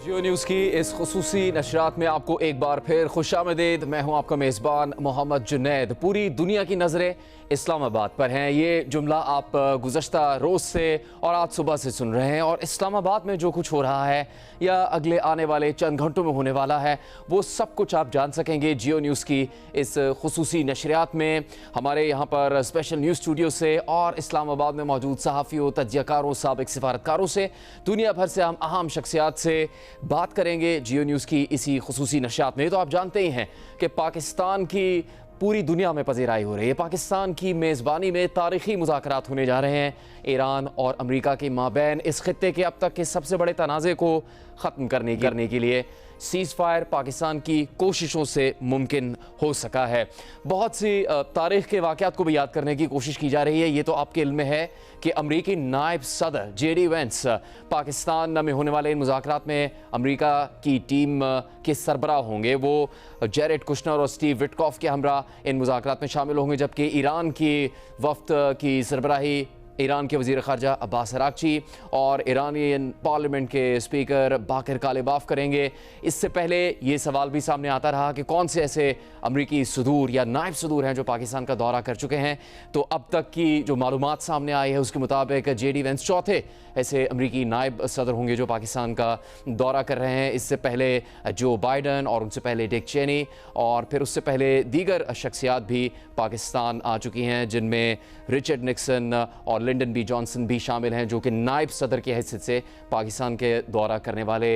जियो news की इस खुसूसी नशरात में आपको एक बार फिर खुशामदीद। मैं हूं आपका मेज़बान मोहम्मद जुनैद। पूरी दुनिया की नज़रें इस्लामाबाद पर हैं। ये जुमला आप गुज़श्ता रोज़ से और आज सुबह से सुन रहे हैं, और इस्लामाबाद में जो कुछ हो रहा है या अगले आने वाले चंद घंटों में होने वाला है, वो सब कुछ आप जान सकेंगे जियो न्यूज़ की इस खुसूसी नशरियात में। हमारे यहाँ पर स्पेशल न्यूज़ स्टूडियो से और इस्लामाबाद में मौजूद सहाफ़ियों, तज्ज़ियाकारों, साबिक़ सिफारतकारों से, दुनिया भर से हम अहम शख्सियात से बात करेंगे जियो न्यूज़ की इसी खुसूसी नशरियात में। तो आप जानते ही हैं कि पाकिस्तान की पूरी दुनिया में पज़ीराई हो रही है। पाकिस्तान की मेज़बानी में तारीख़ी मुज़ाकरात होने जा रहे हैं ईरान और अमेरिका के माबैन इस खित्ते के अब तक के सबसे बड़े तनाज़े को ख़त्म करने के लिए सीज़ फायर पाकिस्तान की कोशिशों से मुमकिन हो सका है। बहुत सी तारीख़ के वाक़यात को भी याद करने की कोशिश की जा रही है। ये तो आपके इल्म में है कि अमरीकी नायब सदर JD वेंस पाकिस्तान में होने वाले इन मुज़ाकरात में अमरीका की टीम के सरबराह होंगे। वो जेरेड कुशनर और स्टीव विटकॉफ के हमरा इन मुज़ाकरात में शामिल होंगे, जबकि ईरान की वफ़द की सरबराही ईरान के वज़ीर ख़ारजा अब्बास अराग़ची और ईरानियन पार्लियामेंट के स्पीकर बाक़िर कालिबाफ करेंगे। इससे पहले ये सवाल भी सामने आता रहा कि कौन से ऐसे अमरीकी सदूर या नायब सदूर हैं जो पाकिस्तान का दौरा कर चुके हैं। तो अब तक की जो मालूमात सामने आई है उसके मुताबिक JD वेंस चौथे ऐसे अमरीकी नायब सदर होंगे जो पाकिस्तान का दौरा कर रहे हैं। इससे पहले जो बाइडन और उनसे पहले डिक चेनी और फिर उससे पहले दीगर शख्सियात भी पाकिस्तान आ चुकी हैं, जिनमें रिचर्ड निक्सन और लिंडन B जॉनसन भी शामिल हैं, जो कि नायब सदर की हैसियत से पाकिस्तान के दौरा करने वाले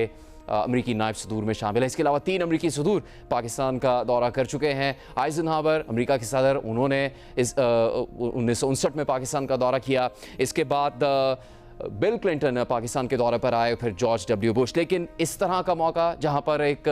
अमरीकी नायब सदूर में शामिल है। इसके अलावा 3 अमरीकी सदूर पाकिस्तान का दौरा कर चुके हैं। आइजनहावर अमरीका के सदर, उन्होंने इस 1959 में पाकिस्तान का दौरा किया। इसके बाद बिल क्लिंटन पाकिस्तान के दौरे पर आए, फिर जॉर्ज W बुश। लेकिन इस तरह का मौका जहां पर एक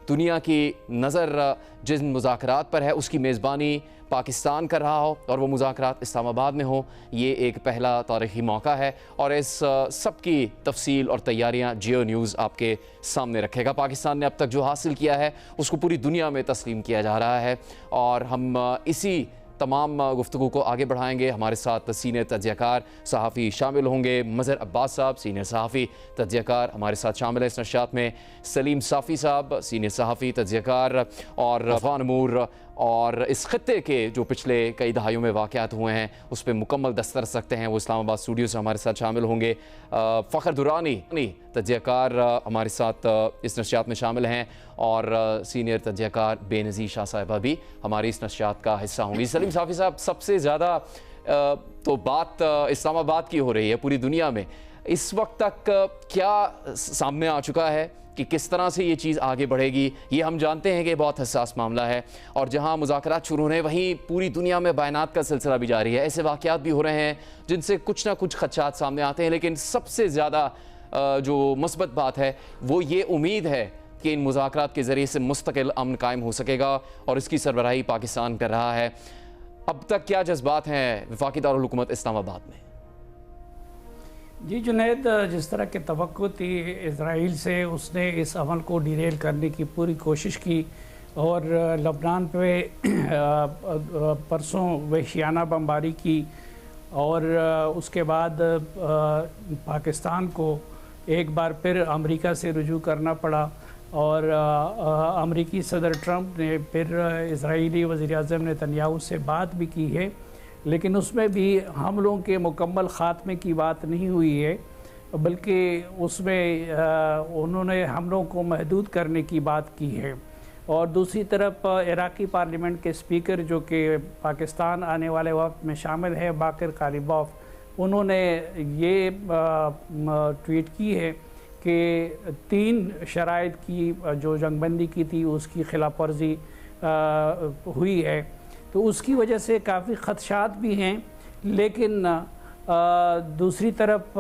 दुनिया की नज़र जिन मुज़ाकरात पर है उसकी मेज़बानी पाकिस्तान कर रहा हो और वो मुज़ाकरात इस्लामाबाद में हो, ये एक पहला तारीख़ी मौका है। और इस सब की तफसील और तैयारियां जियो न्यूज़ आपके सामने रखेगा। पाकिस्तान ने अब तक जो हासिल किया है उसको पूरी दुनिया में तस्लीम किया जा रहा है, और हम इसी तमाम गुफ्तगू को आगे बढ़ाएंगे। हमारे साथ सीनियर तज्ज़ियाकार सहाफ़ी शामिल होंगे। मज़हर अब्बास साहब सीनियर सहाफ़ी तज्ज़ियाकार हमारे साथ शामिल है इस नशरियात में। सलीम साफ़ी साहब सीनियर सहाफ़ी तज्ज़ियाकार, और अफ़गान अमूर और इस खत्ते के जो पिछले कई दहाइयों में वाक़यात हुए हैं उस पर मुकम्मल दस्तरस रखते हैं, वो इस्लामाबाद स्टूडियो से हमारे साथ शामिल होंगे। फ़खर दुरानी तज्ज़ियाकार हमारे साथ इस नशरियात में शामिल हैं, और सीनियर तज्ज़ियाकार बेनज़ीर शाह साहिबा भी हमारी इस नशरियात का हिस्सा होंगी। सलीम साफ़ी साहब, सबसे ज़्यादा तो बात इस्लामाबाद की हो रही है पूरी दुनिया में। इस वक्त तक क्या सामने आ चुका है कि किस तरह से ये चीज़ आगे बढ़ेगी? ये हम जानते हैं कि बहुत हसास मामला है, और जहां मुज़ाकरात शुरू होने वहीं पूरी दुनिया में बयानात का सिलसिला भी जारी है। ऐसे वाक़यात भी हो रहे हैं जिनसे कुछ ना कुछ खदशात सामने आते हैं, लेकिन सबसे ज़्यादा जो मुस्बत बात है वो ये उम्मीद है कि इन मुज़ाकरात के ज़रिए से मुस्तकिल अमन कायम हो सकेगा, और इसकी सरबराही पाकिस्तान कर रहा है। अब तक क्या जज्बात हैं वफाकी दारुल हुकूमत इस्लामाबाद में? जी जुनैद, जिस तरह की तवक्को थी इज़राइल से, उसने इस अमल को डिरेल करने की पूरी कोशिश की, और लबनान पे परसों वहशियाना बमबारी की, और उसके बाद पाकिस्तान को एक बार फिर अमेरिका से रुजू करना पड़ा, और अमेरिकी सदर ट्रंप ने फिर इज़राइली वज़ीर-ए-आज़म नेतन्याहू से बात भी की है, लेकिन उसमें भी हमलों के मुकम्मल ख़ात्मे की बात नहीं हुई है, बल्कि उसमें उन्होंने हमलों को महदूद करने की बात की है। और दूसरी तरफ इराक़ी पार्लियामेंट के स्पीकर जो कि पाकिस्तान आने वाले वक्त में शामिल है, बाक़िर कालिबाफ, उन्होंने ये ट्वीट की है कि 3 शराइत की जो जंगबंदी की थी उसकी खिलाफ वर्जी हुई है, तो उसकी वजह से काफ़ी ख़दशात भी हैं। लेकिन दूसरी तरफ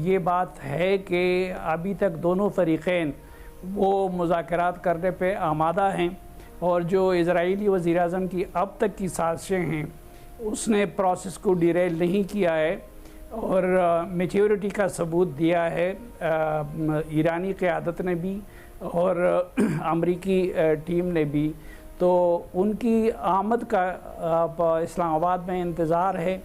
ये बात है कि अभी तक दोनों फ़रीक़ैन वो मुज़ाकरात करने पे आमादा हैं, और जो इज़राइली वज़ीर-ए-आज़म की अब तक की साजिशें हैं उसने प्रोसेस को डिरेल नहीं किया है, और मैच्योरिटी का सबूत दिया है ईरानी क़यादत ने भी और अमरीकी टीम ने भी। तो उनकी आमद का इस्लामाबाद में इंतज़ार है,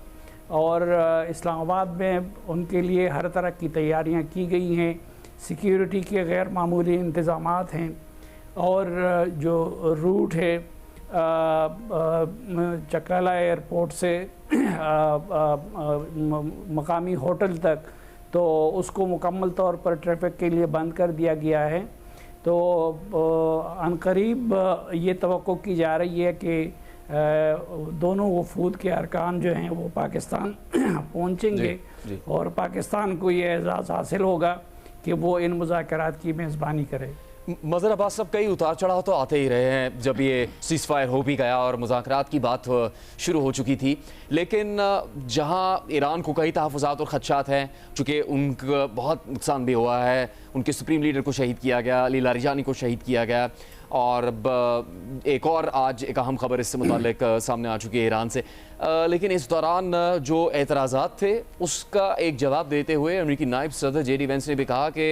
और इस्लामाबाद में उनके लिए हर तरह की तैयारियां की गई हैं। सिक्योरिटी के गैर मामूली इंतज़ामात हैं और जो रूट है चकाला एयरपोर्ट से मकामी होटल तक, तो उसको मुकम्मल तौर पर ट्रैफिक के लिए बंद कर दिया गया है। तो अनकरीब ये तवक्को की जा रही है कि दोनों वफूद के अरकान जो हैं वो पाकिस्तान पहुँचेंगे और पाकिस्तान को ये एजाज़ हासिल होगा कि वो इन मुज़ाकरात की मेज़बानी करे। मज़हर अब्बास साहब, कई उतार चढ़ाव तो आते ही रहे हैं जब ये सीज़ फायर हो भी गया और मुज़ाकरात की बात शुरू हो चुकी थी, लेकिन जहां ईरान को कई तहफ़्फ़ुज़ात और ख़दशात हैं, चूँकि उनका बहुत नुकसान भी हुआ है, उनके सुप्रीम लीडर को शहीद किया गया, अली लारिजानी को शहीद किया गया, और एक और आज एक अहम खबर इससे मुताल्लिक सामने आ चुकी है ईरान से। लेकिन इस दौरान जो एतराज़ात थे उसका एक जवाब देते हुए अमेरिकी नायब सदर जेडी वेंस ने भी कहा कि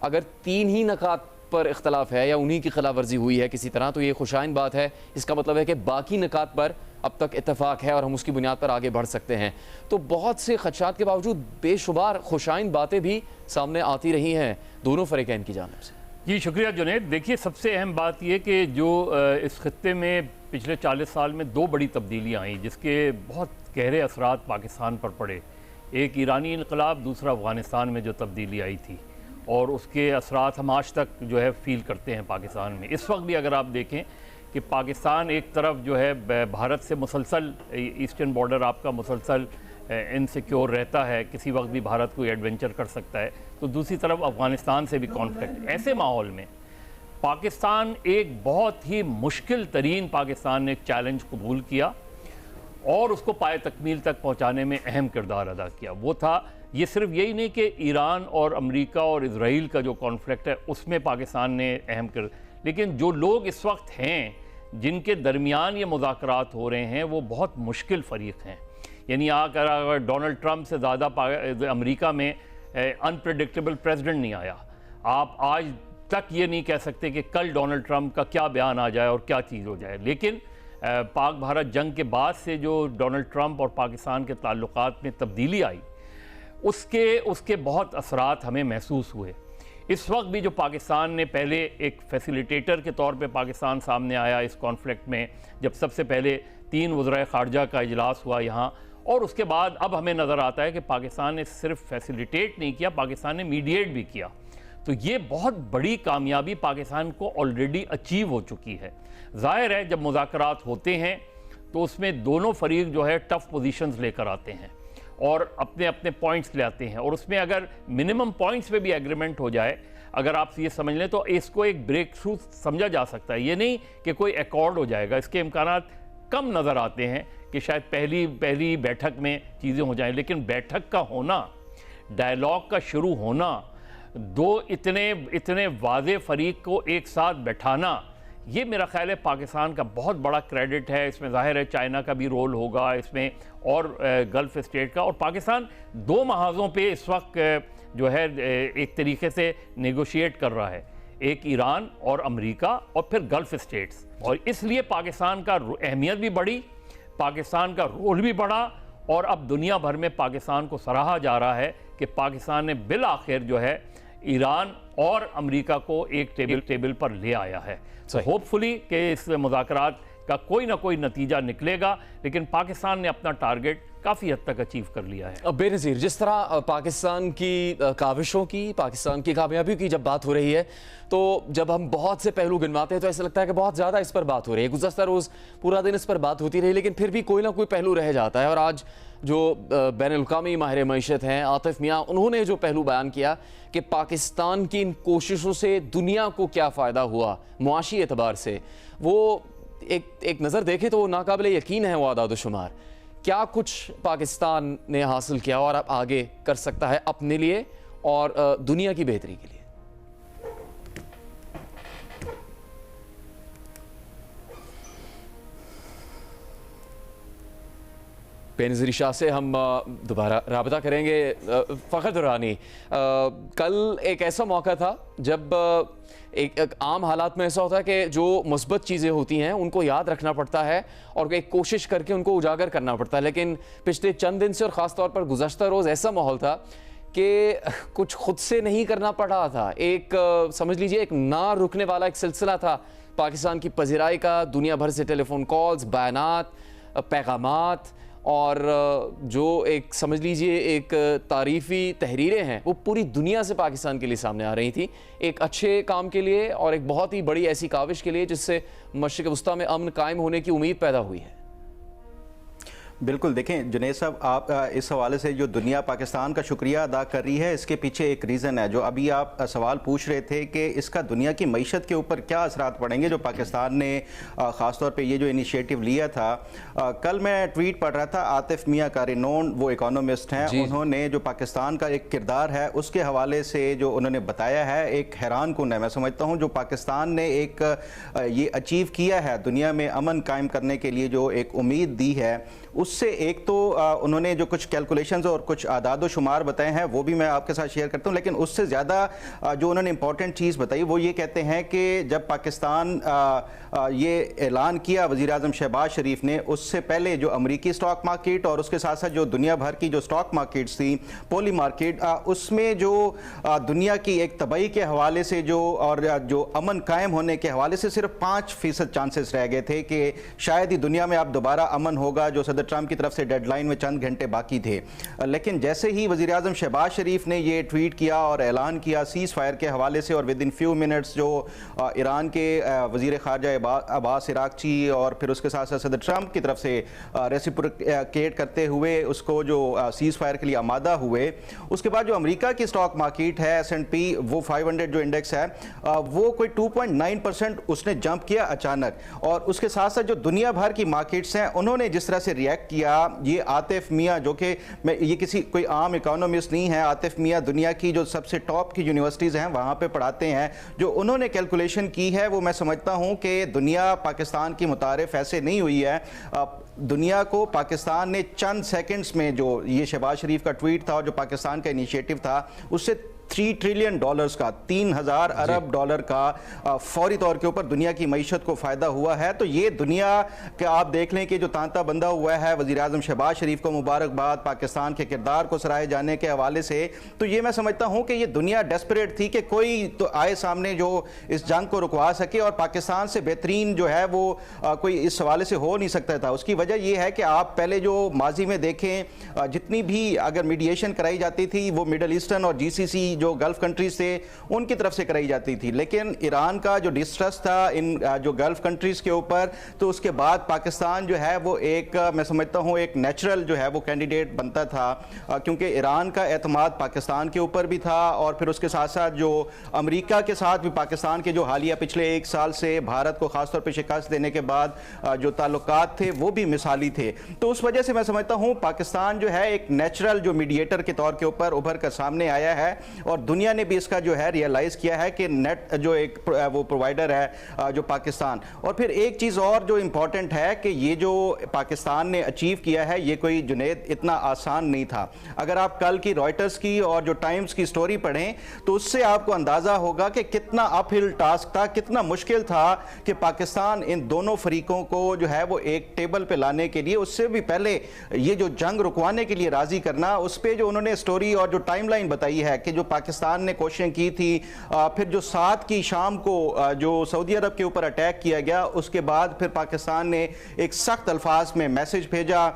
अगर 3 ही नकात पर इख्तलाफ है या उन्हीं की खिलाफ वर्जी हुई है किसी तरह, तो ये खुशाइन बात है। इसका मतलब है कि बाकी नकात पर अब तक इत्तफाक है और हम उसकी बुनियाद पर आगे बढ़ सकते हैं। तो बहुत से खदशात के बावजूद बेशुमार खुशाइन बातें भी सामने आती रही हैं दोनों फ़रीक़ैन की जानिब से। जी शुक्रिया जुनैद। देखिए, सबसे अहम बात ये कि जो इस खत्ते में पिछले 40 साल में 2 बड़ी तब्दीलियाँ आई जिसके बहुत गहरे असरात पाकिस्तान पर पड़े। एक ईरानी इनकलाब, दूसरा अफ़गानिस्तान में जो तब्दीली आई थी, और उसके असरात हम आज तक जो है फ़ील करते हैं पाकिस्तान में। इस वक्त भी अगर आप देखें कि पाकिस्तान एक तरफ जो है भारत से मुसलसल ईस्टर्न बॉर्डर आपका मुसलसल इनसिक्योर रहता है, किसी वक्त भी भारत कोई एडवेंचर कर सकता है, तो दूसरी तरफ अफ़गानिस्तान से भी कॉन्फ्लिक्ट। ऐसे माहौल में पाकिस्तान एक बहुत ही मुश्किल तरीन पाकिस्तान ने एक चैलेंज कबूल किया और उसको पाए तकमील तक पहुँचाने में अहम किरदार अदा किया। वो था, ये सिर्फ यही नहीं कि ईरान और अमेरिका और इजराइल का जो कॉन्फ्लिक्ट है उसमें पाकिस्तान ने अहम कर, लेकिन जो लोग इस वक्त हैं जिनके दरमियान ये मुज़ाकरात हो रहे हैं वो बहुत मुश्किल फ़रीक़ हैं। यानी अगर डोनाल्ड ट्रंप से ज़्यादा अमेरिका में अनप्रेडिक्टेबल प्रेसिडेंट नहीं आया। आप आज तक ये नहीं कह सकते कि कल डोनाल्ड ट्रंप का क्या बयान आ जाए और क्या चीज़ हो जाए। लेकिन पाक भारत जंग के बाद से जो डोनाल्ड ट्रंप और पाकिस्तान के ताल्लुकात में तब्दीली आई, उसके बहुत असरात हमें महसूस हुए। इस वक्त भी जो पाकिस्तान ने पहले एक फैसिलिटेटर के तौर पे पाकिस्तान सामने आया इस कॉन्फ्लिक्ट में, जब सबसे पहले 3 वज़राए ख़ारजा का इजलास हुआ यहाँ, और उसके बाद अब हमें नज़र आता है कि पाकिस्तान ने सिर्फ फैसिलिटेट नहीं किया, पाकिस्तान ने मीडिएट भी किया। तो ये बहुत बड़ी कामयाबी पाकिस्तान को ऑलरेडी अचीव हो चुकी है। ज़ाहिर है जब मुज़ाकरात होते हैं तो उसमें दोनों फरीक जो है टफ़ पोजीशंस लेकर आते हैं और अपने अपने पॉइंट्स ले आते हैं, और उसमें अगर मिनिमम पॉइंट्स पे भी एग्रीमेंट हो जाए, अगर आप ये समझ लें, तो इसको एक ब्रेक थ्रू समझा जा सकता है। ये नहीं कि कोई एकॉर्ड हो जाएगा, इसके इम्कानात कम नज़र आते हैं कि शायद पहली बैठक में चीज़ें हो जाएं। लेकिन बैठक का होना, डायलॉग का शुरू होना, 2 इतने वाज़े फ़रीक को एक साथ बैठाना, ये मेरा ख्याल है पाकिस्तान का बहुत बड़ा क्रेडिट है। इसमें ज़ाहिर है चाइना का भी रोल होगा इसमें, और गल्फ़ स्टेट का। और पाकिस्तान 2 महाज़ों पे इस वक्त जो है एक तरीके से नेगोशिएट कर रहा है, एक ईरान और अमेरिका और फिर गल्फ़ स्टेट्स। और इसलिए पाकिस्तान का अहमियत भी बढ़ी, पाकिस्तान का रोल भी बढ़ा, और अब दुनिया भर में पाकिस्तान को सराहा जा रहा है कि पाकिस्तान ने बिल आखिर जो है ईरान और अमेरिका को एक टेबल पर ले आया है। तो होपफुली कि इस मुज़ाकरात का कोई ना कोई नतीजा निकलेगा, लेकिन पाकिस्तान ने अपना टारगेट काफ़ी हद तक अचीव कर लिया है। अब बेनज़ीर, जिस तरह पाकिस्तान की काविशों की, पाकिस्तान की कामयाबियों की जब बात हो रही है, तो जब हम बहुत से पहलू गिनवाते हैं तो ऐसा लगता है कि बहुत ज़्यादा इस पर बात हो रही है। गुज़श्ता रोज़ पूरा दिन इस पर बात होती रही, लेकिन फिर भी कोई ना कोई पहलू रह जाता है। और आज जो बैनुल-अक़वामी माहिर मईशत हैं आतिफ मियाँ, उन्होंने जो पहलू बयान किया कि पाकिस्तान की इन कोशिशों से दुनिया को क्या फ़ायदा हुआ मुआशी एतबार से, वो एक नज़र देखें तो वो नाकाबिले यकीन है वो आदाद शुमार। क्या कुछ पाकिस्तान ने हासिल किया और अब आगे कर सकता है अपने लिए और दुनिया की बेहतरी के लिए? बेनज़ीर शाह से हम दोबारा राबता करेंगे। फ़खर दुरानी, कल एक ऐसा मौका था जब एक आम हालात में ऐसा होता है कि जो मुस्बत चीज़ें होती हैं उनको याद रखना पड़ता है और एक कोशिश करके उनको उजागर करना पड़ता है, लेकिन पिछले चंद दिन से और ख़ास तौर पर गुज़श्ता रोज़ ऐसा माहौल था کہ کچھ خود سے نہیں کرنا پڑ رہا تھا، ایک سمجھ لیجئے ایک نہ رکنے والا ایک سلسلہ تھا پاکستان کی پذیرائی کا، دنیا بھر سے ٹیلی فون کالز، بیانات، پیغامات، اور جو ایک سمجھ لیجئے ایک تعریفی تحریریں ہیں وہ پوری دنیا سے پاکستان کے لیے سامنے آ رہی تھیں، ایک اچھے کام کے لیے اور ایک بہت ہی بڑی ایسی کاوش کے لیے جس سے مشرق وسطیٰ میں امن قائم ہونے کی امید پیدا ہوئی ہے۔ بالکل، دیکھیں جنید صاحب، آپ اس حوالے سے جو دنیا پاکستان کا شکریہ ادا کر رہی ہے، اس کے پیچھے ایک ریزن ہے جو ابھی آپ سوال پوچھ رہے تھے کہ اس کا دنیا کی معیشت کے اوپر کیا اثرات پڑیں گے جو پاکستان نے خاص طور پہ یہ جو انیشیٹو لیا تھا۔ کل میں ٹویٹ پڑھ رہا تھا، عاطف میاں کارینون وہ اکانومسٹ ہیں، انہوں نے جو پاکستان کا ایک کردار ہے اس کے حوالے سے جو انہوں نے بتایا ہے ایک حیران کن ہے۔ میں سمجھتا ہوں جو پاکستان نے ایک یہ اچیو کیا ہے دنیا میں امن قائم کرنے کے لیے، جو ایک امید دی ہے، اس سے ایک تو انہوں نے جو کچھ کیلکولیشنز اور کچھ اعداد و شمار بتائے ہیں وہ بھی میں آپ کے ساتھ شیئر کرتا ہوں، لیکن اس سے زیادہ جو انہوں نے امپورٹنٹ چیز بتائی وہ یہ کہتے ہیں کہ جب پاکستان یہ اعلان کیا وزیر اعظم شہباز شریف نے، اس سے پہلے جو امریکی سٹاک مارکیٹ اور اس کے ساتھ ساتھ جو دنیا بھر کی جو سٹاک مارکیٹس تھیں، پولی مارکیٹ، اس میں جو دنیا کی ایک تباہی کے حوالے سے اور جو امن قائم ہونے کے حوالے سے صرف 5% چانسز رہ گئے تھے کہ شاید ہی دنیا میں اب دوبارہ امن ہوگا، جو صدر ٹرمپ کی طرف سے ڈیڈ لائن میں چند گھنٹے باقی تھے۔ لیکن جیسے ہی وزیر اعظم شہباز شریف نے یہ ٹویٹ کیا اور اعلان کیا سیز فائر کے حوالے سے، اور ودن فیو منٹس جو ایران کے وزیر خارجہ عباس عراقچی اور پھر اس کے ساتھ ساتھ صدر ٹرمپ کی طرف سے ریسیپروکیٹ کرتے ہوئے اس کو جو سیز فائر کے لیے آمادہ ہوئے، اس کے بعد جو امریکہ کی سٹاک مارکیٹ ہے S&P وہ 500 جو انڈیکس ہے وہ کوئی 2.9% اس نے جمپ کیا اچانک، اور اس کے ساتھ ساتھ جو دنیا بھر کی مارکیٹس ہیں انہوں نے جس طرح سے ریئیکٹ کیا، یہ عاطف میاں جو کہ یہ کوئی عام اکانومسٹ نہیں ہے، عاطف میاں دنیا کی جو سب سے ٹاپ کی یونیورسٹیز ہیں وہاں پہ پڑھاتے ہیں، جو انہوں نے کیلکولیشن کی ہے وہ میں سمجھتا ہوں کہ دنیا پاکستان کی متعارف ایسے نہیں ہوئی ہے۔ دنیا کو پاکستان نے چند سیکنڈز میں، جو یہ شہباز شریف کا ٹویٹ تھا اور جو پاکستان کا انیشیٹو تھا، اس سے $3 ٹریلین کا 3000 ارب ڈالر کا فوری طور کے اوپر دنیا کی معیشت کو فائدہ ہوا ہے۔ تو یہ دنیا کہ آپ دیکھ لیں کہ جو تانتا بندہ ہوا ہے، وزیر اعظم شہباز شریف کو مبارکباد، پاکستان کے کردار کو سراہے جانے کے حوالے سے، تو یہ میں سمجھتا ہوں کہ یہ دنیا ڈیسپریٹ تھی کہ کوئی تو آئے سامنے جو اس جنگ کو رکوا سکے، اور پاکستان سے بہترین جو ہے وہ کوئی اس حوالے سے ہو نہیں سکتا تھا۔ اس کی وجہ یہ ہے کہ آپ پہلے جو ماضی میں دیکھیں جتنی بھی اگر میڈیشن کرائی جاتی تھی وہ مڈل ایسٹرن اور GCC جو گلف کنٹریز تھے ان کی طرف سے کرائی جاتی تھی، لیکن ایران کا جو ڈسٹرسٹ تھا ان جو گلف کنٹریز کے اوپر، تو اس کے بعد پاکستان جو ہے وہ ایک میں سمجھتا ہوں ایک نیچرل جو ہے وہ کینڈیڈیٹ بنتا تھا، کیونکہ ایران کا اعتماد پاکستان کے اوپر بھی تھا، اور پھر اس کے ساتھ ساتھ جو امریکہ کے ساتھ بھی پاکستان کے جو حالیہ پچھلے 1 سال سے بھارت کو خاص طور پہ شکست دینے کے بعد جو تعلقات تھے وہ بھی مثالی تھے۔ تو اس وجہ سے میں سمجھتا ہوں پاکستان جو ہے ایک نیچرل جو میڈیٹر کے طور کے اوپر ابھر کر سامنے آیا ہے، اور دنیا نے بھی اس کا جو ہے ریئلائز کیا ہے کہ نیٹ جو ایک وہ پرووائڈر ہے جو پاکستان۔ اور پھر ایک چیز اور جو امپورٹنٹ ہے کہ یہ جو پاکستان نے اچیو کیا ہے یہ کوئی جنید اتنا آسان نہیں تھا۔ اگر آپ کل کی رائٹرز کی اور جو ٹائمز کی سٹوری پڑھیں تو اس سے آپ کو اندازہ ہوگا کہ کتنا اپ ہل ٹاسک تھا، کتنا مشکل تھا کہ پاکستان ان دونوں فریقوں کو جو ہے وہ ایک ٹیبل پہ لانے کے لیے، اس سے بھی پہلے یہ جو جنگ رکوانے کے لیے راضی کرنا، اس پہ جو انہوں نے سٹوری اور جو ٹائم لائن بتائی ہے کہ جو پاکستان نے کوششیں کی تھی، پھر جو 7 کی شام کو جو سعودی عرب کے اوپر اٹیک کیا گیا، اس کے بعد پھر پاکستان نے ایک سخت الفاظ میں میسج بھیجا،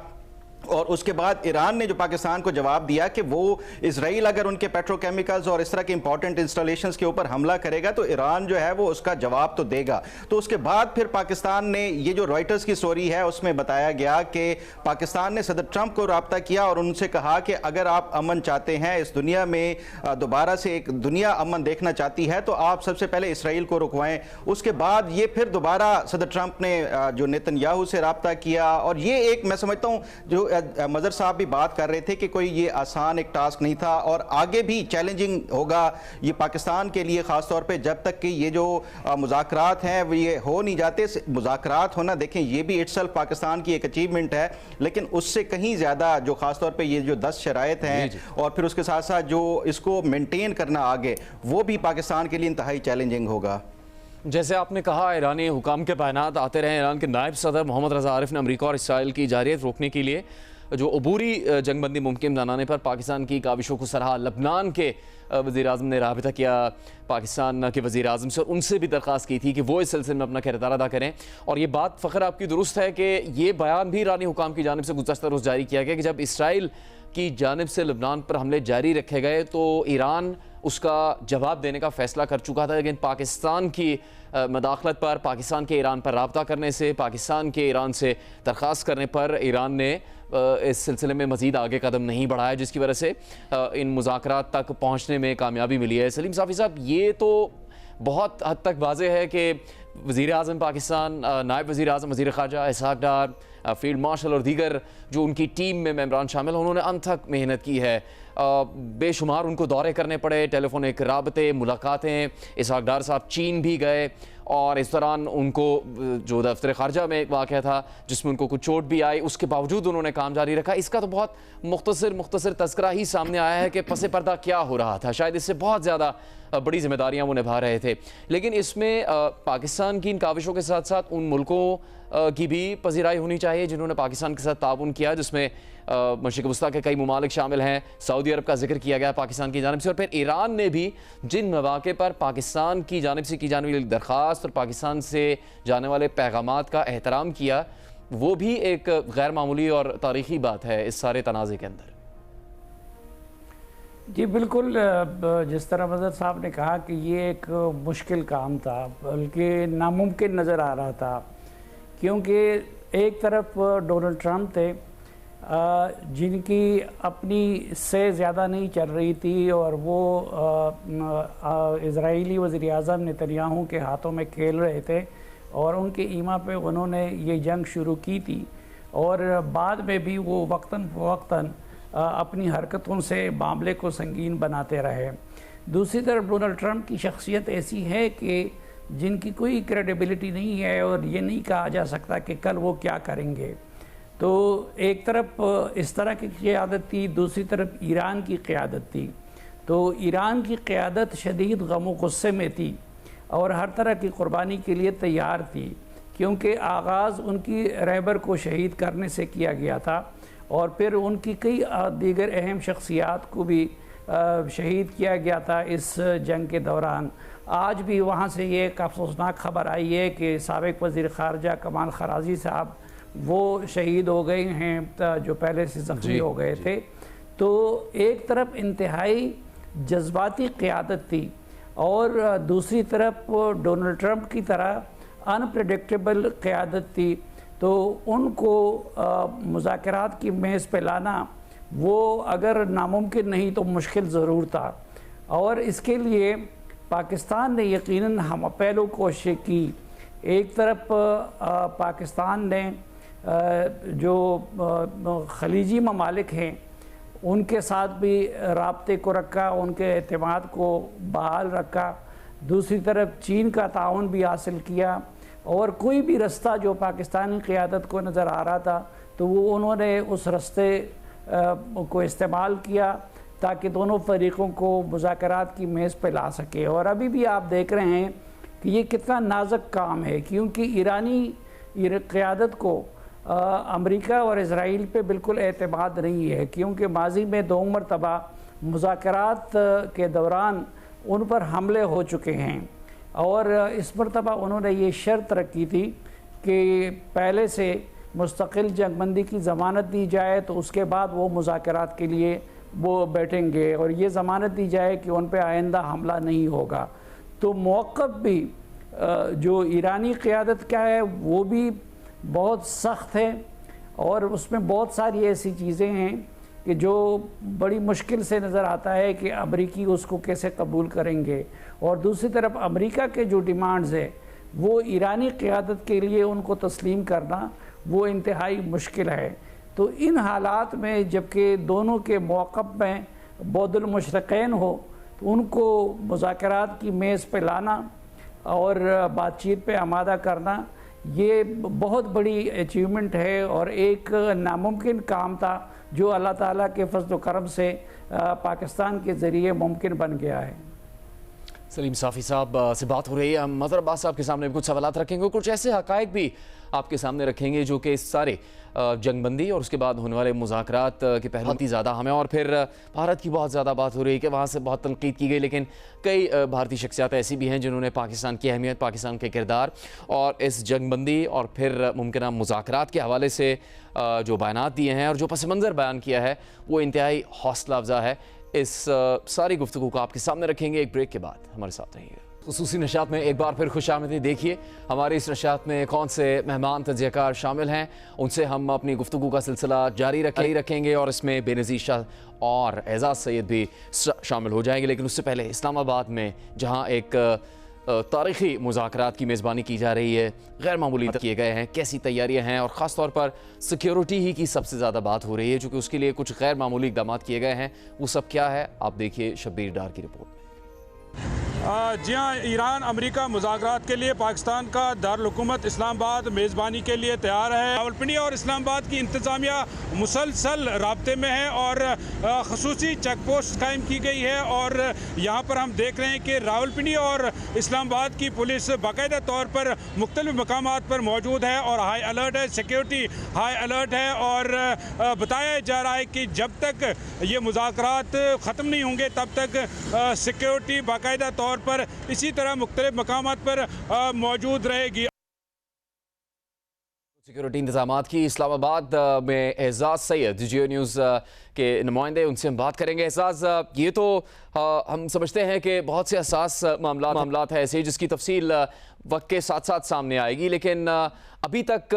اور اس کے بعد ایران نے جو پاکستان کو جواب دیا کہ وہ اسرائیل اگر ان کے پیٹرو کیمیکلز اور اس طرح کے امپورٹنٹ انسٹالیشنز کے اوپر حملہ کرے گا تو ایران جو ہے وہ اس کا جواب تو دے گا۔ تو اس کے بعد پھر پاکستان نے یہ جو رائٹرز کی سٹوری ہے اس میں بتایا گیا کہ پاکستان نے صدر ٹرمپ کو رابطہ کیا اور ان سے کہا کہ اگر آپ امن چاہتے ہیں، اس دنیا میں دوبارہ سے ایک دنیا امن دیکھنا چاہتی ہے، تو آپ سب سے پہلے اسرائیل کو رکوائیں۔ اس کے بعد یہ پھر دوبارہ صدر ٹرمپ نے جو نیتن یاہو سے رابطہ کیا، اور یہ ایک میں سمجھتا ہوں جو مظہر صاحب بھی بات کر رہے تھے کہ کوئی یہ آسان ایک ٹاسک نہیں تھا، اور آگے بھی چیلنجنگ ہوگا یہ پاکستان کے لیے، خاص طور پہ جب تک کہ یہ جو مذاکرات ہیں وہ یہ ہو نہیں جاتے۔ مذاکرات ہونا دیکھیں یہ بھی اٹ سیلف پاکستان کی ایک اچیومنٹ ہے، لیکن اس سے کہیں زیادہ جو خاص طور پہ یہ جو 10 شرائط ہیں اور پھر اس کے ساتھ ساتھ جو اس کو مینٹین کرنا آگے، وہ بھی پاکستان کے لیے انتہائی چیلنجنگ ہوگا۔ جیسے آپ نے کہا ایرانی حکام کے بیانات آتے رہے، ایران کے نائب صدر محمد رضا عارف نے امریکہ اور اسرائیل کی جارحیت روکنے کے لیے जो अबूरी जंग बंदी मुमकिन बनाने पर पाकिस्तान की काविशों को सराहा। लबनान के वज़ीर आज़म ने राबिता किया पाकिस्तान के वज़ीर आज़म से और उनसे भी दरख्वास्त की थी कि वो इस सिलसिले में अपना किरदार अदा करें। और ये बात फ़ख्र आपकी दुरुस्त है कि ये बयान भी ईरानी हुकाम की जानिब से गुज़श्ता रोज़ जारी किया गया कि जब इसराइल की जानिब से लबनान पर हमले जारी रखे गए तो ईरान उसका जवाब देने का फ़ैसला कर चुका था, लेकिन पाकिस्तान की मदाखलत पर, पाकिस्तान के ईरान पर राब्ता करने से, पाकिस्तान के ईरान से दरख्वास्त करने पर ईरान ने इस सिलसिले में मज़ीद आगे कदम नहीं बढ़ाया, जिसकी वजह से इन मुज़ाकरात तक पहुँचने में कामयाबी मिली है। सलीम साफ़ी साहब, ये तो बहुत हद तक वाज़ेह है कि वज़ीर आज़म पाकिस्तान, नायब वज़ीर आज़म, वज़ीर ख़ारजा इसहाक़ डार, फील्ड मार्शल और दीगर जो उनकी टीम में मेंबरान शामिल हैं, उन्होंने अंत तक मेहनत की है। बेशुमार उनको दौरे करने पड़े, टेलीफोनिक राबते, मुलाकातें, इसहाक़ डार साहब चीन भी गए और इस दौरान उनको जो दफ्तर ख़ारजा में एक वाक़या था जिसमें उनको कुछ चोट भी आई, उसके बावजूद उन्होंने काम जारी रखा। इसका तो बहुत मुख्तसर तज़किरा ही सामने आया है कि पसे पर्दा क्या हो रहा था। शायद इससे बहुत ज़्यादा बड़ी जिम्मेदारियां वो निभा रहे थे, लेकिन इसमें पाकिस्तान की इन काविशों के साथ साथ उन मुल्कों की भी पजीराई होनी चाहिए जिन्होंने पाकिस्तान के साथ ताउन किया, जिसमें मशरिक़ वस्ता के कई ममालिक शामिल हैं। सऊदी अरब का जिक्र किया गया पाकिस्तान की जानिब से, और फिर ईरान ने भी जिन मौक़े पर पाकिस्तान की जानिब से की जाने वाली दरख्वास्त और पाकिस्तान से जाने वाले पैगामात का एहतराम किया, वो भी एक गैर मामूली और तारीख़ी बात है इस सारे तनाज़े के अंदर। जी बिल्कुल, जिस तरह मज़हर साहब ने कहा कि ये एक मुश्किल काम था, बल्कि नामुमकिन नज़र आ रहा था, क्योंकि एक तरफ डोनाल्ड ट्रंप थे जिनकी अपनी से ज़्यादा नहीं चल रही थी और वो इज़राइली वज़ीर आज़म नेतन्याहू के हाथों में खेल रहे थे और उनके ईमा पे उन्होंने ये जंग शुरू की थी और बाद में भी वो वक्तन फ़वक्तन अपनी हरकतों से मामले को संगीन बनाते रहे। दूसरी तरफ डोनाल्ड ट्रंप की शख्सियत ऐसी है कि जिनकी कोई क्रेडिबिलिटी नहीं है और ये नहीं कहा जा सकता कि कल वो क्या करेंगे। तो एक तरफ इस तरह की क़यादत थी, दूसरी तरफ ईरान की क़यादत थी। तो ईरान की क़यादत शदीद गम व गुस्से में थी और हर तरह की क़ुरबानी के लिए तैयार थी, क्योंकि आगाज़ उनकी रहबर को शहीद करने से किया गया था और फिर उनकी कई दीगर अहम शख्सियात को भी शहीद किया गया था इस जंग के दौरान। आज भी वहाँ से ये एक अफसोसनाक ख़बर आई है कि साबिक़ वज़ीर ख़ारजा कमाल खराजी साहब वो शहीद हो गए हैं जो पहले से ज़ख्मी हो गए थे। तो एक तरफ इंतहाई जज्बाती क़यादत थी और दूसरी तरफ डोनाल्ड ट्रंप की तरह अनप्रेडिक्टेबल क़यादत थी। तो उनको मुज़ाकरात की मेज़ पे लाना वो अगर नामुमकिन नहीं तो मुश्किल ज़रूर था, और इसके लिए पाकिस्तान ने यकीनन हम पहलू कोशिश की। एक तरफ पाकिस्तान ने जो खलीजी ममालिक हैं उनके साथ भी राब्ते को रखा, उनके एतमाद को बहाल रखा। दूसरी तरफ चीन का ताउन भी हासिल किया और कोई भी रास्ता जो पाकिस्तानी क़यादत को नज़र आ रहा था तो वो उन्होंने उस रास्ते को इस्तेमाल किया ताकि दोनों फरीक़ों को मुज़ाकरात की मेज़ पे ला सके। और अभी भी आप देख रहे हैं कि ये कितना नाजुक काम है, क्योंकि ईरानी क़यादत को अमेरिका और इज़राइल पे बिल्कुल एतमाद नहीं है, क्योंकि माजी में 2 मरतबा मुज़ाकरात के दौरान उन पर हमले हो चुके हैं और इस मरतबा उन्होंने ये शर्त रखी थी कि पहले से मुस्तकिल जंगबंदी की ज़मानत दी जाए तो उसके बाद वो मुज़ाकरात के लिए वो बैठेंगे और ये ज़मानत दी जाए कि उन पर आइंदा हमला नहीं होगा। तो मौक़िफ़ भी जो ईरानी क़यादत का है वो भी बहुत सख्त है और उसमें बहुत सारी ऐसी चीज़ें हैं कि जो बड़ी मुश्किल से नज़र आता है कि अमरीकी उसको कैसे कबूल करेंगे। और दूसरी तरफ अमेरिका के जो डिमांड्स है वो ईरानी क़यादत के लिए उनको तस्लीम करना वो इंतहाई मुश्किल है। तो इन हालात में जबकि दोनों के मौक़िफ़ में बौदुल मुशरिक़ैन हो तो उनको मुज़ाकरात की मेज़ पे लाना और बातचीत पे आमादा करना ये बहुत बड़ी अचीवमेंट है और एक नामुमकिन काम था जो अल्लाह ताला के फज़्ल व करम से पाकिस्तान के ज़रिए मुमकिन बन गया है। सलीम साफ़ी साहब से बात हो रही है। हम मज़हर अब्बास साहब के सामने भी कुछ सवालात रखेंगे, कुछ ऐसे हक़ाइक़ भी आपके सामने रखेंगे जो कि इस सारे जंगबंदी और उसके बाद होने वाले मुज़ाकरात के पहले बहुत ही ज़्यादा हमें, और फिर भारत की बहुत ज़्यादा बात हो रही है कि वहाँ से बहुत तनकीद की गई, लेकिन कई भारतीय शख्सियात ऐसी भी हैं जिन्होंने पाकिस्तान की अहमियत, पाकिस्तान के किरदार और इस जंगबंदी और फिर मुमकिन मुज़ाकरात के हवाले से जो बयानात दिए हैं और जो पस मंज़र बयान किया है वो इंतहाई हौसला अफ़ज़ा है। इस सारी गुफ्तगू को आपके सामने रखेंगे एक ब्रेक के बाद। हमारे साथ रहिएगा। ख़ुसूसी नशात में एक बार फिर खुशामदीद। देखिए हमारी इस नशात में कौन से मेहमान तजज़ियाकार शामिल हैं, उनसे हम अपनी गुफ्तगू का सिलसिला जारी रखेंगे और इसमें बेनज़ीर शाह और एजाज़ सैयद भी शामिल हो जाएंगे। लेकिन उससे पहले इस्लामाबाद में जहाँ एक तारीख़ी मुज़ाकरात की मेज़बानी की जा रही है, गैर मामूली किए गए हैं, कैसी तैयारियां हैं और ख़ास तौर पर सिक्योरिटी ही की सबसे ज़्यादा बात हो रही है, चूँकि उसके लिए कुछ गैर मामूली इक़दाम किए गए हैं। वो सब क्या है आप देखिए शब्बीर डार की रिपोर्ट। जी हाँ, ईरान अमेरिका मुज़ाकरात के लिए पाकिस्तान का दारुल-हुकूमत इस्लामाबाद मेज़बानी के लिए तैयार है। रावलपिंडी और इस्लामाबाद की इंतज़ामिया मुसलसल राब्ते में है और ख़ुसूसी चेक पोस्ट कायम की गई है। और यहाँ पर हम देख रहे हैं कि रावलपिंडी और इस्लामाबाद की पुलिस बाकायदा तौर पर मुख्तलिफ़ मकामात पर मौजूद है और हाई अलर्ट है, सिक्योरिटी हाई अलर्ट है। और बताया जा रहा है कि जब तक ये मुज़ाकरात ख़त्म नहीं होंगे तब तक सिक्योरिटी बाकायदा तौर पर इसी तरह मुख्तलिफ मकामात पर मौजूद रहेगी। सिक्योरिटी इंतजामात की इस्लामाबाद में एजाज़ सैयद जियो न्यूज़ के नुमाइंदे, उनसे हम बात करेंगे। एजाज़, ये तो हम समझते हैं कि बहुत से हसास मामलात है ऐसे जिसकी तफसील वक्त के साथ साथ सामने आएगी, लेकिन अभी तक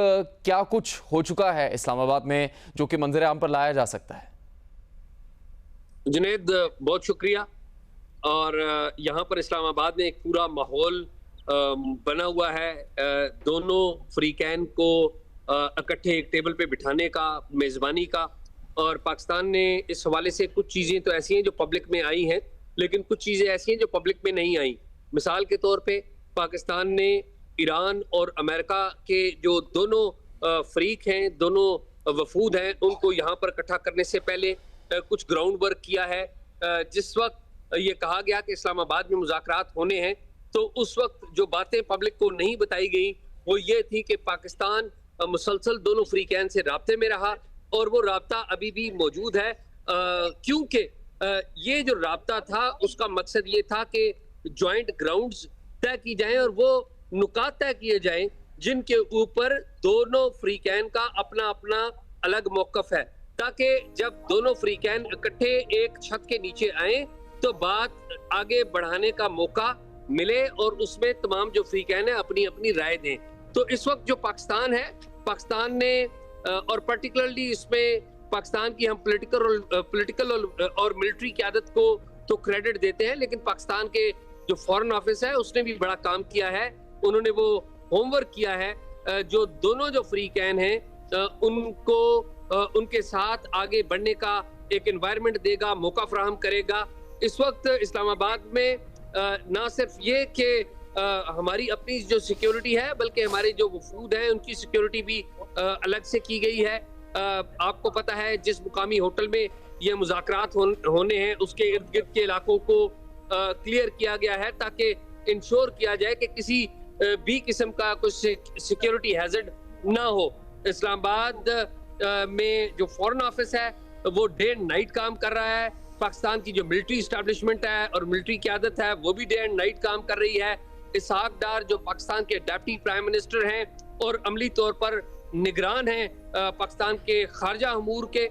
क्या कुछ हो चुका है इस्लामाबाद में जो कि मंजर आम पर लाया जा सकता है? जुनैद, बहुत शुक्रिया। और यहाँ पर इस्लामाबाद में एक पूरा माहौल बना हुआ है दोनों फ्रीकैन को इकट्ठे एक टेबल पे बिठाने का, मेज़बानी का। और पाकिस्तान ने इस हवाले से कुछ चीज़ें तो ऐसी हैं जो पब्लिक में आई हैं, लेकिन कुछ चीज़ें ऐसी हैं जो पब्लिक में नहीं आई। मिसाल के तौर पे पाकिस्तान ने ईरान और अमेरिका के जो दोनों फ्रीक हैं, दोनों वफूद हैं, उनको यहाँ पर इकट्ठा करने से पहले कुछ ग्राउंड वर्क किया है। जिस वक्त ये कहा गया कि इस्लामाबाद में मुज़ाकरात होने हैं, तो उस वक्त जो बातें पब्लिक को नहीं बताई गई वो ये थी कि पाकिस्तान मुसलसल दोनों फ्रीकैन से राब्ते में रहा और वो राब्ता अभी भी मौजूद है, क्योंकि ये जो राब्ता था उसका मकसद ये था कि जॉइंट ग्राउंड्स तय की जाएं और वो नुकात तय किए जाएं जिनके ऊपर दोनों फ्रीकैन का अपना अपना अलग मौक़िफ़ है, ताकि जब दोनों फ्रीकैन इकट्ठे एक छत के नीचे आए तो बात आगे बढ़ाने का मौका मिले और उसमें तमाम जो फ्रीकैन है अपनी अपनी राय दें। तो इस वक्त जो पाकिस्तान है, पाकिस्तान ने और पर्टिकुलरली इसमें पाकिस्तान की हम पॉलिटिकल और मिलिट्री क़यादत को तो क्रेडिट देते हैं, लेकिन पाकिस्तान के जो फॉरेन ऑफिस है उसने भी बड़ा काम किया है। उन्होंने वो होमवर्क किया है जो दोनों जो फ्रीकैन हैं उनको उनके साथ आगे बढ़ने का एक एनवायरनमेंट देगा, मौका फराहम करेगा। इस वक्त इस्लामाबाद में ना सिर्फ ये कि हमारी अपनी जो सिक्योरिटी है, बल्कि हमारे जो वफूद हैं उनकी सिक्योरिटी भी अलग से की गई है। आपको पता है जिस मुकामी होटल में ये मुज़ाकरात होने हैं उसके इर्द गिर्द के इलाकों को क्लियर किया गया है ताकि इंश्योर किया जाए कि किसी भी किस्म का कुछ सिक्योरिटी हैजर्ड ना हो। इस्लामाबाद में जो फॉरेन ऑफिस है वो डे एंड नाइट काम कर रहा है। पाकिस्तान की जो मिलिट्री इस्टेब्लिशमेंट है और मिलिट्री क़यादत है वो भी डे एंड नाइट काम कर रही है। इसहाक डार जो पाकिस्तान के डिप्टी प्राइम मिनिस्टर हैं और अमली तौर पर निगरान हैं पाकिस्तान के खारजा अमूर के,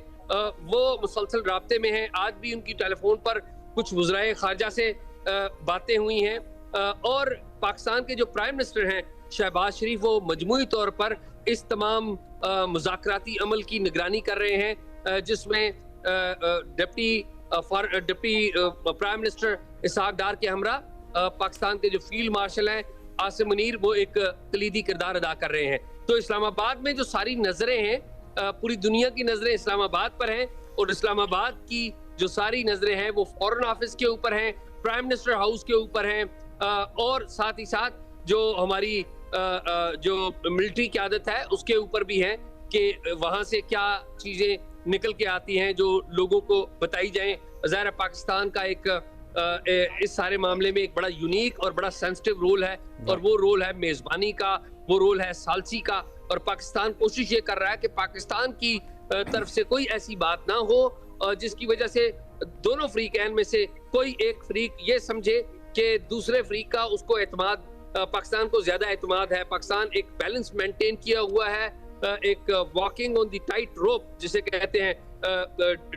वो मुसलसल राब्ते में हैं। आज भी उनकी टेलीफोन पर कुछ वज़राए खारजा से बातें हुई हैं। और पाकिस्तान के जो प्राइम मिनिस्टर हैं शहबाज शरीफ, वो मजमूई तौर पर इस तमाम मुज़ाकराती अमल की निगरानी कर रहे हैं, जिसमें डिप्टी प्राइम मिनिस्टर इसहाक डार के हमरा पाकिस्तान के जो फील्ड मार्शल हैं आसिम मुनीर, वो एक कलीदी किरदार अदा कर रहे हैं। तो इस्लामाबाद में जो सारी नज़रें हैं, पूरी दुनिया की नज़रें इस्लामाबाद पर हैं और इस्लामाबाद की जो सारी नज़रें हैं वो फॉरेन ऑफिस के ऊपर हैं, प्राइम मिनिस्टर हाउस के ऊपर हैं, और साथ ही साथ जो हमारी जो मिलिट्री क़यादत है उसके ऊपर भी है कि वहाँ से क्या चीज़ें निकल के आती हैं जो लोगों को बताई जाएं। ज़ाहिर पाकिस्तान का एक इस सारे मामले में एक बड़ा यूनिक और बड़ा सेंसिटिव रोल है, और वो रोल है मेजबानी का, वो रोल है सालसी का। और पाकिस्तान कोशिश ये कर रहा है कि पाकिस्तान की तरफ से कोई ऐसी बात ना हो जिसकी वजह से दोनों फ्रीकैन में से कोई एक फ्रीक ये समझे कि दूसरे फ्रीक का उसको एतमाद, पाकिस्तान को ज्यादा एतमाद है। पाकिस्तान एक बैलेंस मेंटेन किया हुआ है, एक वॉकिंग ऑन द टाइट रोप जिसे कहते हैं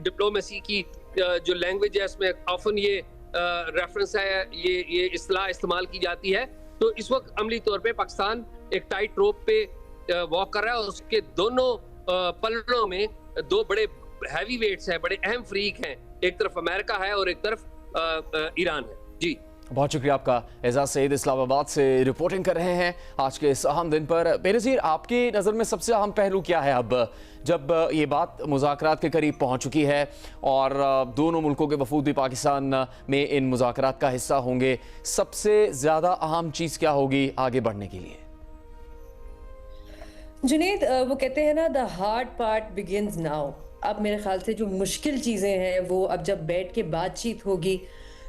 डिप्लोमेसी की जो लैंग्वेज है, इसमें ऑफन ये रेफरेंस है, ये इस्तेलाह इस्तेमाल की जाती है। तो इस वक्त अमली तौर पे पाकिस्तान एक टाइट रोप पे वॉक कर रहा है, और उसके दोनों पलड़ों में दो बड़े हैवी वेट्स हैं, बड़े अहम फ्रीक हैं। एक तरफ अमेरिका है और एक तरफ ईरान है। जी बहुत शुक्रिया आपका। एजाज सईद इस्लामाबाद से रिपोर्टिंग कर रहे हैं आज के इस अहम दिन पर। बेनज़ीर, आपकी नज़र में सबसे अहम पहलू क्या है अब जब ये बात मुज़ाकरात के करीब पहुंच चुकी है और दोनों मुल्कों के वफूद भी पाकिस्तान में इन मुज़ाकरात का हिस्सा होंगे? सबसे ज़्यादा अहम चीज़ क्या होगी आगे बढ़ने के लिए? जुनेद, वो कहते हैं ना, the hard part begins now. अब मेरे ख्याल से जो मुश्किल चीज़ें हैं वो अब जब बैठ के बातचीत होगी,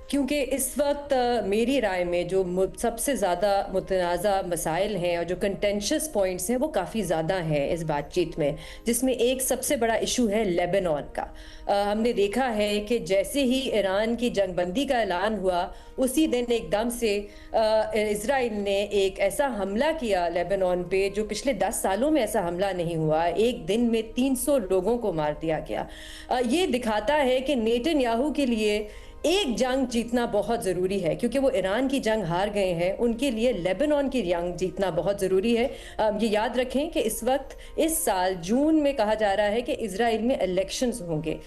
क्योंकि इस वक्त मेरी राय में जो सबसे ज़्यादा मुतनाज़ा मसाइल हैं और जो कंटेंशियस पॉइंट्स हैं वो काफ़ी ज़्यादा हैं इस बातचीत में, जिसमें एक सबसे बड़ा इशू है लेबनान का। हमने देखा है कि जैसे ही ईरान की जंगबंदी का ऐलान हुआ उसी दिन एकदम से इजराइल ने एक ऐसा हमला किया लेबनान पे जो पिछले 10 सालों में ऐसा हमला नहीं हुआ। एक दिन में 300 लोगों को मार दिया गया। ये दिखाता है कि नेतन्याहू के लिए एक जंग जीतना बहुत ज़रूरी है, क्योंकि वो ईरान की जंग हार गए हैं, उनके लिए लेबनान की जंग जीतना बहुत ज़रूरी है। ये याद रखें कि इस वक्त इस साल जून में कहा जा रहा है कि इजराइल में इलेक्शंस होंगे।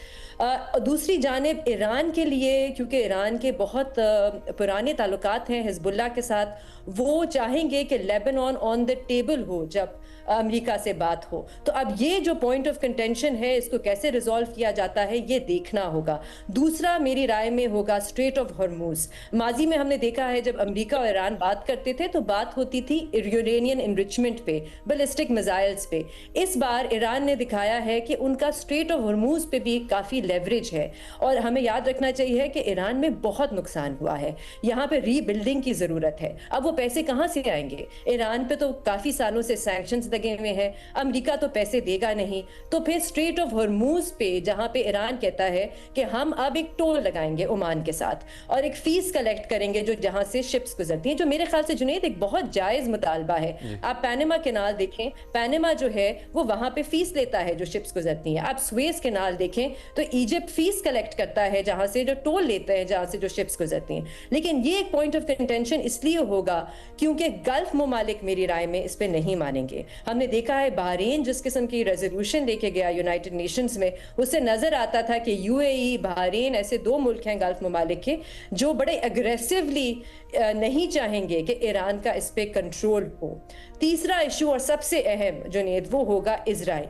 दूसरी जानिब ईरान के लिए, क्योंकि ईरान के बहुत पुराने ताल्लुकात हैं हिजबुल्लाह के साथ, वो चाहेंगे कि लेबनान ऑन द टेबल हो जब अमेरिका से बात हो। तो अब ये जो पॉइंट ऑफ कंटेंशन है, इसको कैसे रिजॉल्व किया जाता है ये देखना होगा। दूसरा मेरी राय में होगा स्ट्रेट ऑफ हॉर्मूज। माजी में हमने देखा है जब अमेरिका और ईरान बात करते थे तो बात होती थी यूरेनियम इनरिचमेंट पे, बैलिस्टिक मिसाइल्स पे। इस बार ईरान ने दिखाया है कि उनका स्ट्रेट ऑफ हॉर्मूज पे भी काफ़ी लेवरेज है, और हमें याद रखना चाहिए कि ईरान में बहुत नुकसान हुआ है, यहाँ पे रीबिल्डिंग की ज़रूरत है। अब वो पैसे कहाँ से आएंगे? ईरान पे तो काफ़ी सालों से सैंक्शंस लगे हुए हैं, अमेरिका तो पैसे देगा नहीं। तो फिर स्ट्रेट ऑफ हॉर्मूज पे जहाँ पे ईरान कहता है कि हम अब एक टोल लगाएंगे ओमान के साथ और एक फीस कलेक्ट करेंगे जो जहाँ से शिप्स गुजरती हैं, जो मेरे ख्याल से जुनैद एक बहुत जायज़ मुतालबा है। आप पैनामा कैनाल देखें, पैनामा जो है वो वहाँ पे फीस लेता है जो शिप्स गुजरती हैं। आप स्वेज कैनाल देखें तो इजिप्ट फीस कलेक्ट करता है जहाँ से, जो टोल लेते हैं जहाँ से जो शिप्स गुजरती हैं। लेकिन ये एक पॉइंट ऑफ कंटेंशन इसलिए होगा क्योंकि गल्फ ममालिक मेरी राय में इस पर नहीं मानेंगे। हमने देखा है बहरीन जिस किस्म की रेजोल्यूशन लेके गया यूनाइटेड नेशंस में, उससे नजर आता था कि यूएई, बहरीन ऐसे दो मुल्क हैं गल्फ ममालिक के जो बड़े अग्रेसिवली नहीं चाहेंगे कि ईरान का इस पे कंट्रोल हो। तीसरा इशू और सबसे अहम जुनैद वो होगा इजराइल।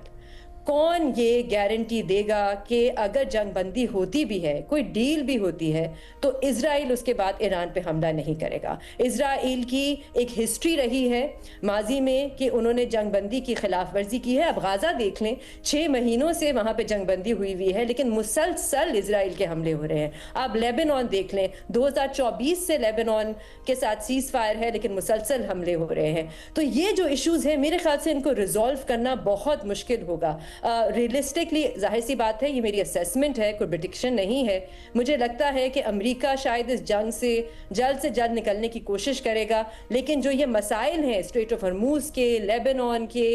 कौन ये गारंटी देगा कि अगर जंग बंदी होती भी है, कोई डील भी होती है, तो इजराइल उसके बाद ईरान पे हमला नहीं करेगा? इजराइल की एक हिस्ट्री रही है माजी में कि उन्होंने जंग बंदी की खिलाफ वर्जी की है। अब गाजा देख लें, 6 महीनों से वहाँ पे जंग बंदी हुई है, लेकिन मुसलसल इजराइल के हमले हो रहे हैं। अब लेबनान देख लें, 2024 से लेबनान के साथ सीज फायर है, लेकिन मुसलसल हमले हो रहे हैं। तो ये जो इशूज़ हैं मेरे ख्याल से इनको रिजॉल्व करना बहुत मुश्किल होगा। रियलिस्टिकली जाहिर सी बात है, ये मेरी असेसमेंट है, कोई प्रेडिक्शन नहीं है। मुझे लगता है कि अमेरिका शायद इस जंग से जल्द निकलने की कोशिश करेगा, लेकिन जो ये मसाइल हैं स्ट्रेट ऑफ हॉर्मूज के, लेबनान के,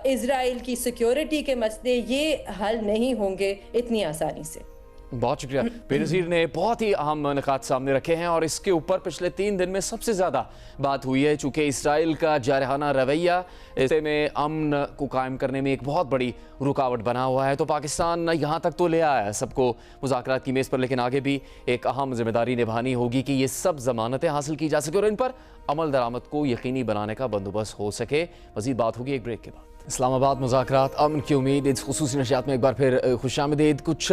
इजराइल की सिक्योरिटी के मसले, ये हल नहीं होंगे इतनी आसानी से। बहुत शुक्रिया। बेनज़ीर ने बहुत ही अहम निकात सामने रखे हैं और इसके ऊपर पिछले 3 दिन में सबसे ज़्यादा बात हुई है, चूँकि इसराइल का जारहाना रवैया ऐसे में अमन को कायम करने में एक बहुत बड़ी रुकावट बना हुआ है। तो पाकिस्तान यहाँ तक तो ले आया है सबको मुज़ाकरात की मेज़ पर, लेकिन आगे भी एक अहम जिम्मेदारी निभानी होगी कि ये सब ज़मानतें हासिल की जा सके और इन पर अमल दरामद को यकीनी बनाने का बंदोबस्त हो सके। मज़ीद बात होगी एक ब्रेक के बाद। इस्लामाबाद मुज़ाकरात अमन की उम्मीद, इस खुसूसी नशियात में एक बार फिर खुशामदीद। कुछ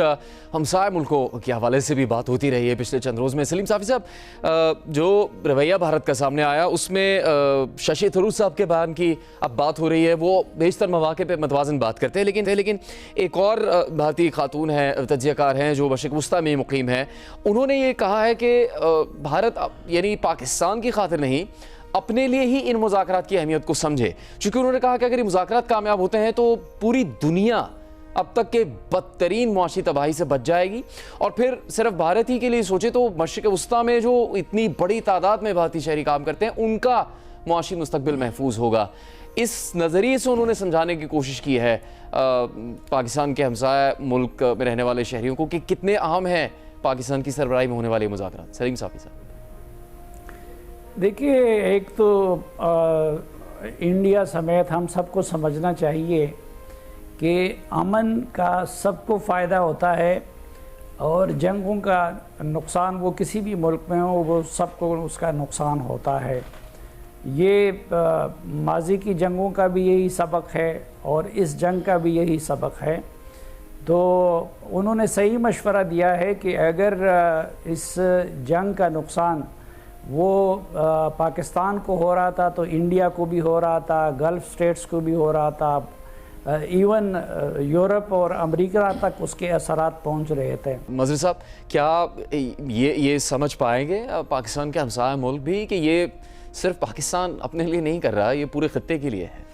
हमसाय मुल्कों के हवाले से भी बात होती रही है पिछले चंद रोज़ में। सलीम साफ़ी साहब, जो रवैया भारत का सामने आया उसमें शशि थरूर साहब के बयान की अब बात हो रही है। वो बेशतर मौके पे मतवाज़न बात करते हैं, लेकिन एक और भारतीय खातून है, तज्ज़ियाकार हैं जो मशरिक़ वस्ता में मुक़ीम हैं, उन्होंने ये कहा है कि भारत यानी पाकिस्तान की खातिर नहीं, अपने लिए ही इन मुज़ाकरात की अहमियत को समझे। चूँकि उन्होंने कहा कि अगर ये मुज़ाकरात कामयाब होते हैं तो पूरी दुनिया अब तक के बदतरीन मुआशी तबाही से बच जाएगी, और फिर सिर्फ भारत ही के लिए सोचे तो मशरिक़ वस्ता में जो इतनी बड़ी तादाद में भारतीय शहरी काम करते हैं उनका मुआशी मुस्तक़बिल महफूज होगा। इस नज़रिए से उन्होंने समझाने की कोशिश की है पाकिस्तान के हमसाया मुल्क में रहने वाले शहरियों को कि कितने अहम हैं पाकिस्तान की सरबराही में होने वाले मुज़ाकरात। सलीम साफ़ी साहब, देखिए, एक तो इंडिया समेत हम सबको समझना चाहिए कि अमन का सबको फ़ायदा होता है और जंगों का नुकसान वो किसी भी मुल्क में हो वो सबको उसका नुकसान होता है। ये माजी की जंगों का भी यही सबक है और इस जंग का भी यही सबक है। तो उन्होंने सही मशवरा दिया है कि अगर इस जंग का नुकसान वो पाकिस्तान को हो रहा था तो इंडिया को भी हो रहा था, गल्फ़ स्टेट्स को भी हो रहा था, इवन यूरोप और अमेरिका तक उसके असरात पहुंच रहे थे। मज़हर साहब, क्या ये समझ पाएंगे पाकिस्तान के हमसाया मुल्क भी कि ये सिर्फ पाकिस्तान अपने लिए नहीं कर रहा, ये पूरे खत्ते के लिए है?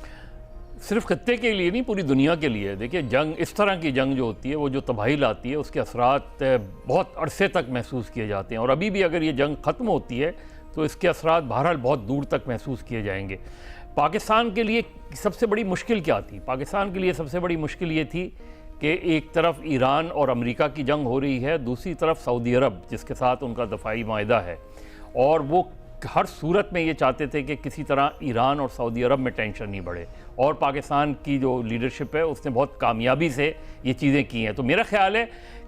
सिर्फ खत्ते के लिए नहीं, पूरी दुनिया के लिए। देखिए, जंग, इस तरह की जंग जो होती है वो जो तबाही लाती है उसके असरात बहुत अरसे तक महसूस किए जाते हैं, और अभी भी अगर ये जंग ख़त्म होती है तो इसके असरात बहरहाल बहुत दूर तक महसूस किए जाएंगे। पाकिस्तान के लिए सबसे बड़ी मुश्किल क्या थी? पाकिस्तान के लिए सबसे बड़ी मुश्किल ये थी कि एक तरफ ईरान और अमेरिका की जंग हो रही है, दूसरी तरफ सऊदी अरब जिसके साथ उनका दफ़ाई माहिदा है, और वो हर सूरत में ये चाहते थे कि किसी तरह ईरान और सऊदी अरब में टेंशन नहीं बढ़े, और पाकिस्तान की जो लीडरशिप है उसने बहुत कामयाबी से ये चीज़ें की हैं। तो मेरा ख़्याल है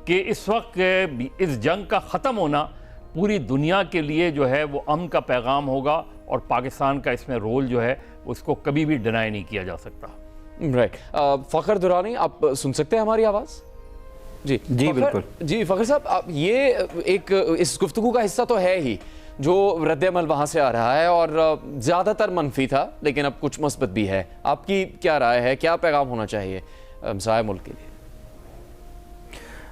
कि इस वक्त इस जंग का ख़त्म होना पूरी दुनिया के लिए जो है वो अमन का पैगाम होगा, और पाकिस्तान का इसमें रोल जो है उसको कभी भी डिनाई नहीं किया जा सकता। राइट। फ़खर दुरानी, आप सुन सकते हैं हमारी आवाज़? जी बिल्कुल। जी फ़खर साहब, आप ये एक इस गुफ्तगू का हिस्सा तो है ही जो रद्द-ए-अमल वहाँ से आ रहा है, और ज़्यादातर मनफी था लेकिन अब कुछ मस्बत भी है। आपकी क्या राय है, क्या पैगाम होना चाहिए हमसाया मुल्क के लिए?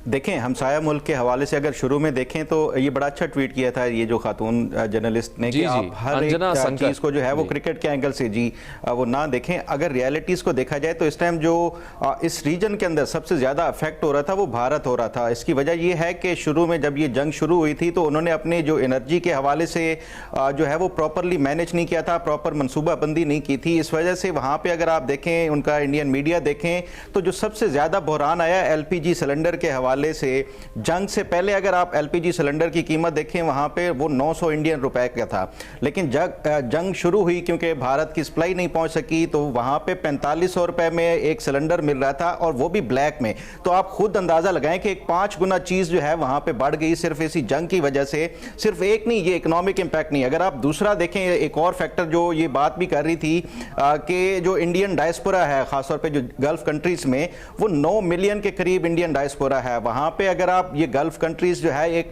देखें, हमसाया मुल्क के हवाले से अगर शुरू में देखें तो ये बड़ा अच्छा ट्वीट किया था ये जो खातून जर्नलिस्ट ने कि आप हर एक चीज़ को जो है वो क्रिकेट के एंगल से वो ना देखें। अगर रियलिटीज़ को देखा जाए तो इस टाइम जो इस रीजन के अंदर सबसे ज़्यादा अफेक्ट हो रहा था वो भारत हो रहा था। इसकी वजह ये है कि शुरू में जब ये जंग शुरू हुई थी तो उन्होंने अपने जो एनर्जी के हवाले से जो है वो प्रॉपरली मैनेज नहीं किया था, प्रॉपर मनसूबाबंदी नहीं की थी। इस वजह से वहाँ पर अगर आप देखें, उनका इंडियन मीडिया देखें तो जो सबसे ज़्यादा बहरान आया LPG सिलेंडर के हवाले से। जंग से पहले अगर आप LPG सिलेंडर की कीमत देखें वहां पे वो 900 इंडियन रुपए का था, लेकिन जंग शुरू हुई क्योंकि भारत की सप्लाई नहीं पहुंच सकी तो वहां पे 4500 रुपए में एक सिलेंडर मिल रहा था, और वो भी ब्लैक में। तो आप खुद अंदाजा लगाएं कि एक 5 गुना चीज जो है वहां पे बढ़ गई सिर्फ इसी जंग की वजह से। सिर्फ एक नहीं, ये इकोनॉमिक इंपैक्ट नहीं। अगर आप दूसरा देखें, एक और फैक्टर जो ये बात भी कर रही थी कि जो इंडियन डायस्पोरा है खासतौर पर जो गल्फ कंट्रीज में, वो 9 मिलियन के करीब इंडियन डायस्पोरा है वहां पे। अगर आप ये गल्फ कंट्रीज जो है एक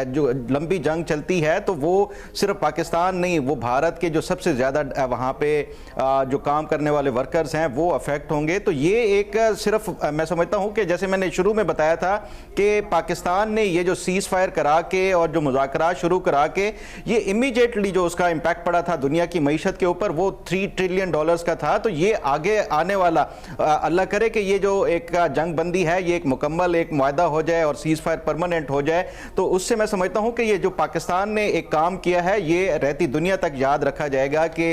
जो लंबी जंग चलती है तो वो सिर्फ पाकिस्तान नहीं, वो भारत के जो सबसे ज़्यादा वहाँ पे जो काम करने वाले वर्कर्स हैं वो अफेक्ट होंगे। तो ये एक सिर्फ मैं समझता हूँ कि जैसे मैंने शुरू में बताया था कि पाकिस्तान ने ये जो सीज़ फायर करा के और जो मुज़ाकरात शुरू करा के ये इमीडिएटली जो उसका इम्पैक्ट पड़ा था दुनिया की मईशत के ऊपर वो $3 ट्रिलियन का था। तो ये आगे आने वाला अल्लाह करे कि ये जो एक जंग बंदी है ये एक मुकम्मल एक मुआहदा हो जाए और सीज फायर परमानेंट हो जाए, तो उससे मैं समझता हूं कि ये जो पाकिस्तान ने एक काम किया है ये रहती दुनिया तक याद रखा जाएगा कि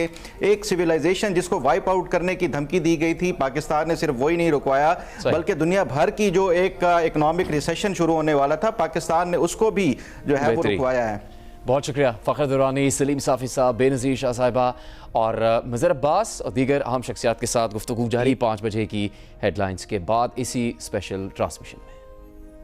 एक सिविलाइजेशन जिसको वाइप आउट करने की धमकी दी गई थी, पाकिस्तान ने सिर्फ वही नहीं रुकवाया बल्कि दुनिया भर की जो एक इकोनॉमिक रिसेशन शुरू होने वाला था पाकिस्तान ने उसको भी जो है वो रुकवाया है। बहुत शुक्रिया फ़खर दुरानी, सलीम साफ़ी साहब, बेनज़ीर शाह साहिबा और मज़हर अब्बास और दीगर अहम शख्सियात के साथ गुफ्तगू जारी 5 बजे की हेडलाइंस के बाद इसी स्पेशल ट्रांसमिशन में।